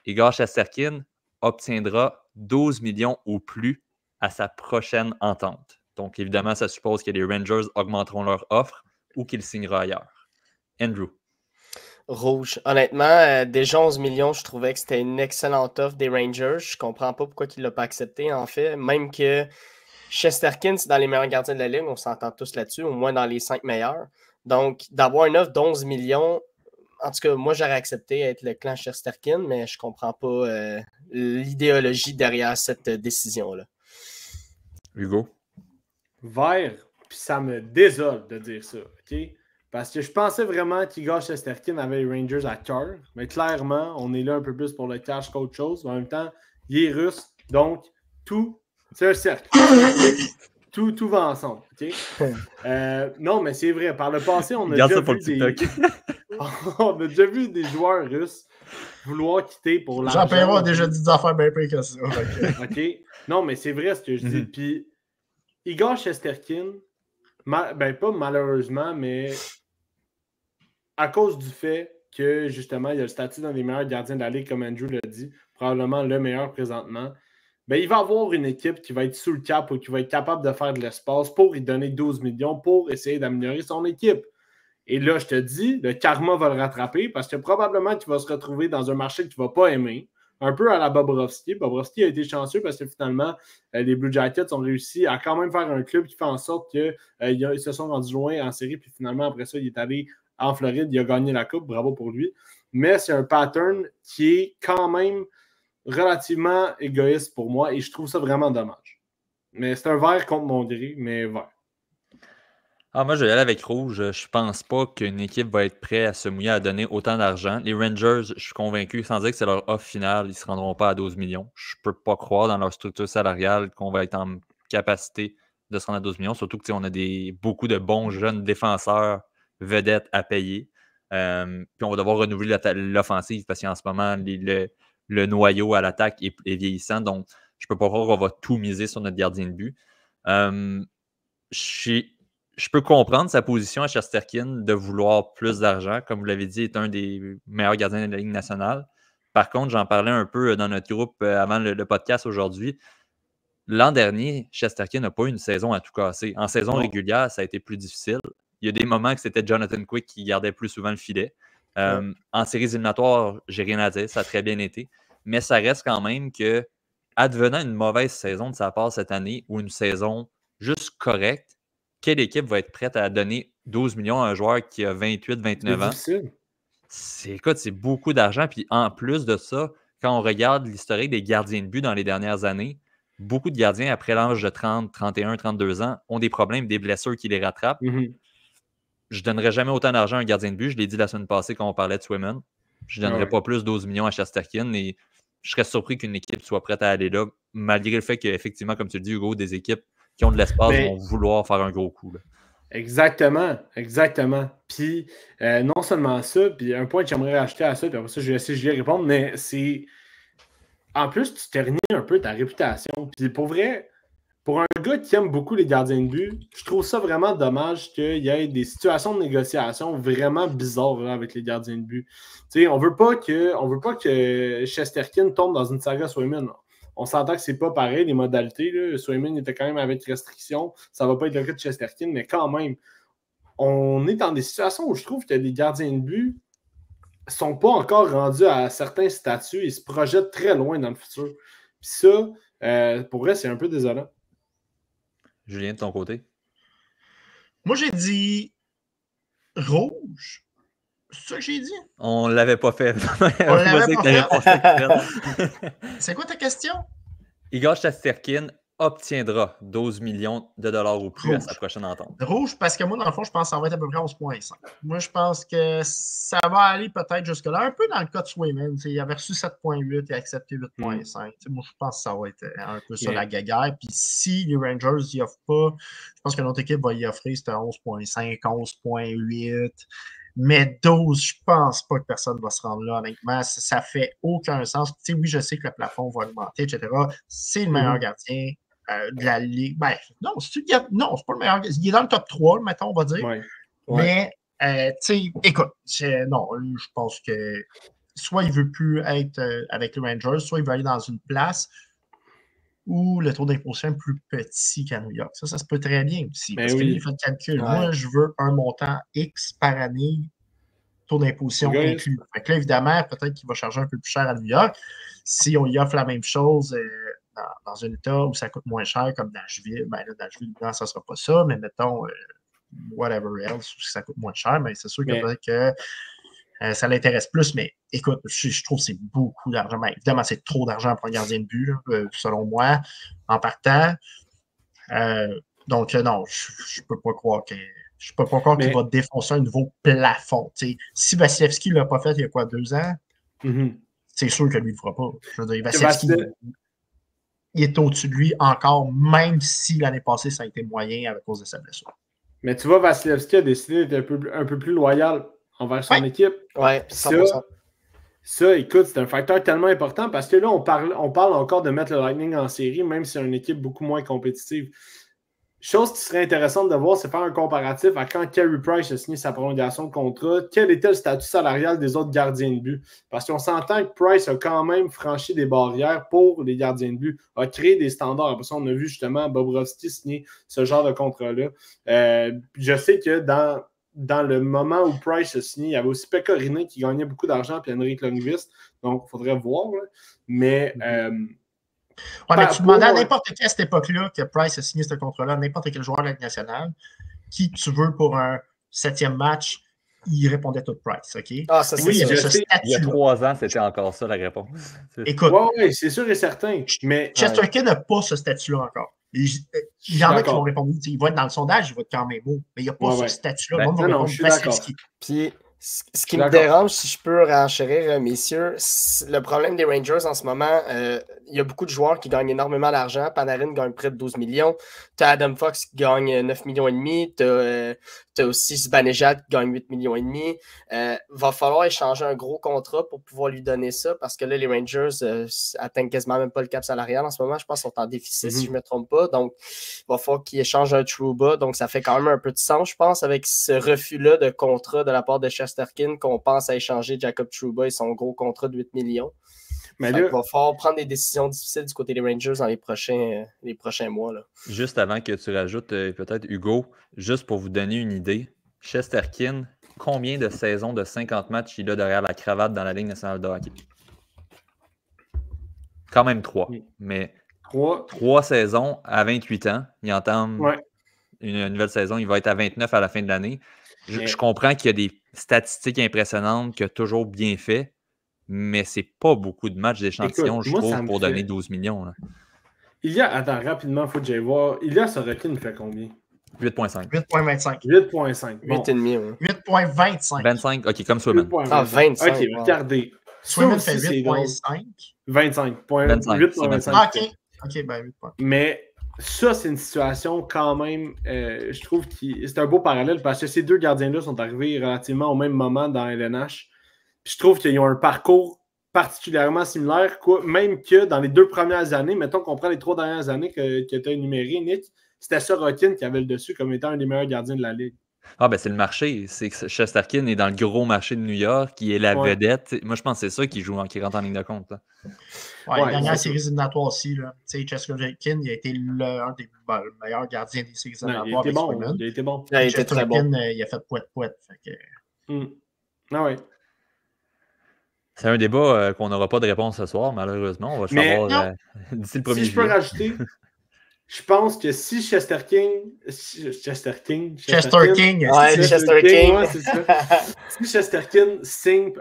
Igor Shesterkin obtiendra 12 millions ou plus à sa prochaine entente. Donc, évidemment, ça suppose que les Rangers augmenteront leur offre ou qu'il signera ailleurs. Andrew. Rouge. Honnêtement, déjà 11 millions, je trouvais que c'était une excellente offre des Rangers. Je comprends pas pourquoi il ne l'a pas accepté, en fait. Même que Shesterkin, c'est dans les meilleurs gardiens de la Ligue, on s'entend tous là-dessus, au moins dans les 5 meilleurs. Donc, d'avoir une offre d'11 millions, en tout cas, moi, j'aurais accepté être le clan Shesterkin, mais je comprends pas l'idéologie derrière cette décision-là. Hugo. Vert, puis ça me désole de dire ça, OK? Parce que je pensais vraiment qu'Igor Shesterkin avait les Rangers à cœur, mais clairement, on est là un peu plus pour le cash qu'autre chose. En même temps, il est russe, donc tout, c'est un cercle. Tout va ensemble, OK? Non, mais c'est vrai, par le passé, on a déjà vu des joueurs russes vouloir quitter pour l'argent. Jean-Perron a déjà dit des affaires bien pires que ça. OK? Non, mais c'est vrai ce que je dis. Puis, Igor Shesterkin, pas malheureusement, mais à cause du fait que, justement, il a le statut d'un des meilleurs gardiens de la Ligue, comme Andrew l'a dit, probablement le meilleur présentement, il va avoir une équipe qui va être sous le cap ou qui va être capable de faire de l'espace pour lui donner 12 millions pour essayer d'améliorer son équipe. Et là, je te dis, le karma va le rattraper parce que probablement qu'il va se retrouver dans un marché qu'il ne va pas aimer. Un peu à la Bobrovski. Bobrovski a été chanceux parce que finalement, les Blue Jackets ont réussi à quand même faire un club qui fait en sorte qu'ils se sont rendus loin en série. Puis finalement, après ça, il est allé en Floride. Il a gagné la coupe. Bravo pour lui. Mais c'est un pattern qui est quand même relativement égoïste pour moi et je trouve ça vraiment dommage. Mais c'est un vert contre mon gris, mais vert. Moi, je vais aller avec rouge. Je pense pas qu'une équipe va être prête à se mouiller à donner autant d'argent. Les Rangers, je suis convaincu, sans dire que c'est leur offre finale, ils ne se rendront pas à 12 millions. Je peux pas croire dans leur structure salariale qu'on va être en capacité de se rendre à 12 millions, surtout qu'on a beaucoup de bons jeunes défenseurs vedettes à payer. Puis on va devoir renouveler l'offensive parce qu'en ce moment, le noyau à l'attaque est vieillissant. Donc, je peux pas croire qu'on va tout miser sur notre gardien de but. Je peux comprendre sa position à Shesterkin de vouloir plus d'argent. Comme vous l'avez dit, il est un des meilleurs gardiens de la Ligue nationale. Par contre, j'en parlais un peu dans notre groupe avant le podcast aujourd'hui. L'an dernier, Shesterkin n'a pas eu une saison à tout casser. En saison régulière, ça a été plus difficile. Il y a des moments que c'était Jonathan Quick qui gardait plus souvent le filet. En séries éliminatoires, j'ai rien à dire. Ça a très bien été. Mais ça reste quand même que, advenant une mauvaise saison de sa part cette année ou une saison juste correcte, quelle équipe va être prête à donner 12 millions à un joueur qui a 28-29 ans? C'est beaucoup d'argent. Puis en plus de ça, quand on regarde l'historique des gardiens de but dans les dernières années, beaucoup de gardiens après l'âge de 30, 31, 32 ans ont des problèmes, des blessures qui les rattrapent. Je ne donnerais jamais autant d'argent à un gardien de but. Je l'ai dit la semaine passée quand on parlait de Swayman. Je ne donnerais pas plus 12 millions à Shesterkin et je serais surpris qu'une équipe soit prête à aller là, malgré le fait qu'effectivement, comme tu le dis, Hugo, des équipes qui ont de l'espace vont vouloir faire un gros coup. Là. Exactement. Puis, non seulement ça, puis un point que j'aimerais rajouter à ça, puis après ça, je vais essayer de répondre, mais c'est... En plus, tu ternis un peu ta réputation. Puis pour vrai, pour un gars qui aime beaucoup les gardiens de but, je trouve ça vraiment dommage qu'il y ait des situations de négociation vraiment bizarres là, avec les gardiens de but. Tu sais, on veut pas que Shesterkin tombe dans une saga Swayman. On s'entend que c'est pas pareil, les modalités. Là. Swayman était quand même avec restriction. Ça va pas être le cas de Shesterkin, mais quand même, on est dans des situations où je trouve que les gardiens de but sont pas encore rendus à certains statuts et se projettent très loin dans le futur. Puis ça, pour vrai, c'est un peu désolant. Julien, de ton côté? Moi, j'ai dit rouge. C'est ça que j'ai dit? On l'avait pas fait. On l'avait pas fait. C'est quoi ta question? Igor Shesterkin obtiendra 12 millions de dollars ou plus à sa prochaine entente. Rouge, parce que moi, dans le fond, je pense que ça va être à peu près 11,5. Moi, je pense que ça va aller peut-être jusque-là. Un peu dans le cas de Swayman. Il avait reçu 7,8 et accepté 8,5. Moi, je pense que ça va être un peu ça la guéguerre. Puis si les Rangers n'y offrent pas, je pense que notre équipe va y offrir, c'était 11,5, 11,8. Mais 12, je pense pas que personne va se rendre là, honnêtement. Ça fait aucun sens. Tu sais, oui, je sais que le plafond va augmenter, etc. C'est le meilleur gardien de la Ligue. Ben, non, c'est pas le meilleur. Il est dans le top 3, mettons, on va dire. Mais, tu sais, écoute, non, je pense que soit il ne veut plus être avec les Rangers, soit il veut aller dans une place où le taux d'imposition est plus petit qu'à New York. Ça se peut très bien aussi. Ben parce que oui. lui, il fait le calcul. Ouais. Moi, je veux un montant X par année, taux d'imposition Égoïste. inclus. Fait que là, évidemment, peut-être qu'il va charger un peu plus cher à New York. Si on y offre la même chose dans un État où ça coûte moins cher, comme Nashville, ben là, Nashville, non, ça ne sera pas ça, mais mettons, whatever else, où ça coûte moins cher, mais c'est sûr que Mais- peut-être que ça l'intéresse plus, mais écoute, je trouve que c'est beaucoup d'argent. Mais évidemment, c'est trop d'argent pour un gardien de but, là, selon moi, en partant. Donc, non, je ne peux pas croire qu'il Mais- va défoncer un nouveau plafond. T'sais, si Vasilevski ne l'a pas fait il y a quoi, 2 ans, Mhm. c'est sûr que lui ne le fera pas. Je veux dire, Que Vasilevski, Vasil- il est au-dessus de lui encore, même si l'année passée, ça a été moyen à cause de sa blessure. Mais tu vois, Vasilevski a décidé d'être un peu plus loyal envers son Ouais. équipe. Ouais, Ça, 100%. Ça, écoute, c'est un facteur tellement important parce que là, on parle encore de mettre le Lightning en série, même si c'est une équipe beaucoup moins compétitive. Chose qui serait intéressante de voir, c'est faire un comparatif à quand Carey Price a signé sa prolongation de contrat, quel était le statut salarial des autres gardiens de but. Parce qu'on s'entend que Price a quand même franchi des barrières pour les gardiens de but, a créé des standards. Après ça, on a vu justement Bobrovsky signer ce genre de contrat-là. Je sais que dans le moment où Price a signé, il y avait aussi Pekka Rinne qui gagnait beaucoup d'argent, puis Henrik Lundqvist. Donc, il faudrait voir. Là. Mais Ouais, mais Par tu demandais à rapport- n'importe qui à cette époque-là que Price a signé ce contrat-là, n'importe quel joueur de la Ligue nationale, qui tu veux pour un 7e match, il répondait tout Price, OK? Ah, ça, c'est Oui, sûr. je ce sais. Il y a statut-là. 3 ans, c'était encore ça la réponse. Écoute, ouais, c'est sûr et certain. Mais Chesterkin n'a pas ce statut-là encore. Il Je y suis en a qui d'accord. vont répondre, il va être dans le sondage, il va être quand même haut, mais il n'y a pas Ouais, ce ouais. statut-là. Ben, Le monde va non, répondre je suis d'accord. Vasilevski. Puis, ce qui Je me suis d'accord. dérange, si je peux renchérir, messieurs, le problème des Rangers en ce moment, il y a beaucoup de joueurs qui gagnent énormément d'argent. Panarin gagne près de 12 millions. Tu as Adam Fox qui gagne 9 millions et demi. Tu as aussi Zibanejad qui gagne 8 millions et demi. Va falloir échanger un gros contrat pour pouvoir lui donner ça parce que là, les Rangers atteignent quasiment même pas le cap salarial en ce moment. Je pense qu'ils sont en déficit, si je ne me trompe pas. Donc, il va falloir qu'ils échangent un Trouba. Donc, ça fait quand même un peu de sens, je pense, avec ce refus-là de contrat de la part de Shesterkin qu'on pense à échanger Jacob Trouba et son gros contrat de 8 millions. Mais Fait là, qu'il va falloir prendre des décisions difficiles du côté des Rangers dans les prochains mois. Là. Juste avant que tu rajoutes peut-être Hugo, juste pour vous donner une idée, Shesterkin, combien de saisons de 50 matchs il a derrière la cravate dans la Ligue nationale de hockey? Quand même 3. Oui. Mais 3. 3 saisons à 28 ans. Il entame Ouais. une nouvelle saison. Il va être à 29 à la fin de l'année. Mais- Je comprends qu'il y a des statistiques impressionnantes, qu'il a toujours bien fait, mais c'est pas beaucoup de matchs d'échantillon, Écoute, je moi, ça trouve, me pour fait- donner 12 millions. Là. Attends, rapidement, il faut que j'aille voir. Sorokin fait combien? 8,5. 8,25. 8,5. Bon. 8,5. Ouais. 8,25. 25, OK, comme Swayman. 8,25. Ah, 25, OK, wow. regardez. Ça Swayman aussi, fait c'est drôle. 8,5. 25. 25, 8,25. Ah, OK. OK, ben 8 points. Mais ça, c'est une situation quand même, je trouve que c'est un beau parallèle parce que ces deux gardiens-là sont arrivés relativement au même moment dans LNH. Puis je trouve qu'ils ont un parcours particulièrement similaire, même que dans les 2 premières années, mettons qu'on prend les 3 dernières années que tu as énumérées, Nick, c'était Sorokin qui avait le dessus comme étant un des meilleurs gardiens de la Ligue. Ah, ben c'est le marché. C'est que Shesterkin est dans le gros marché de New York, qui est la Ouais. vedette. Moi, je pense que c'est ça qui rentre en ligne de compte. Là. Ouais, Ouais, la dernière c'est série éliminatoire aussi. Chesterkin, il a été un des meilleurs gardiens des séries Non, il éliminatoires était avec bon. Swayman. Il était bon. Il a été très bon. Chesterkin, il a fait poète-poète. Ah ouais. C'est un débat qu'on n'aura pas de réponse ce soir, malheureusement. On va le Mais savoir non. d'ici le 1er Si je peux juillet. rajouter, je pense que si Chester King. Chester King. Ouais, Chester King. Ouais, c'est ça. Si Shesterkin signe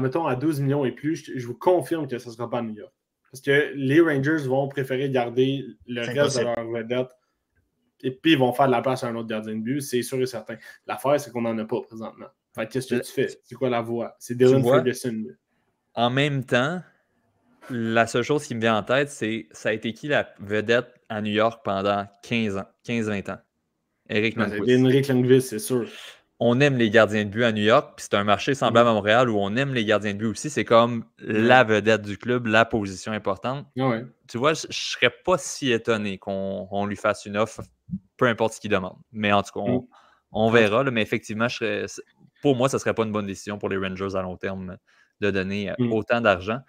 mettons, à 12 millions et plus, je vous confirme que ce ne sera pas à New York. Parce que les Rangers vont préférer garder le C'est reste de impossible. leur vedette et puis ils vont faire de la place à un autre gardien de but, c'est sûr et certain. L'affaire, c'est qu'on n'en a pas présentement. Fait que qu'est-ce que tu fais? C'est quoi la voie? C'est Dylan vois? Ferguson. En même temps, la seule chose qui me vient en tête, c'est ça a été qui la vedette à New York pendant 15-20 ans? Eric C'est Lundqvist. Henrik Lundqvist, c'est sûr. On aime les gardiens de but à New York, puis c'est un marché semblable à Montréal où on aime les gardiens de but aussi. C'est comme la vedette du club, la position importante. Ah ouais. Tu vois, je ne serais pas si étonné qu'on lui fasse une offre, peu importe ce qu'il demande. Mais en tout cas, on verra. Là, mais effectivement, pour moi, ce ne serait pas une bonne décision pour les Rangers à long terme de donner autant d'argent.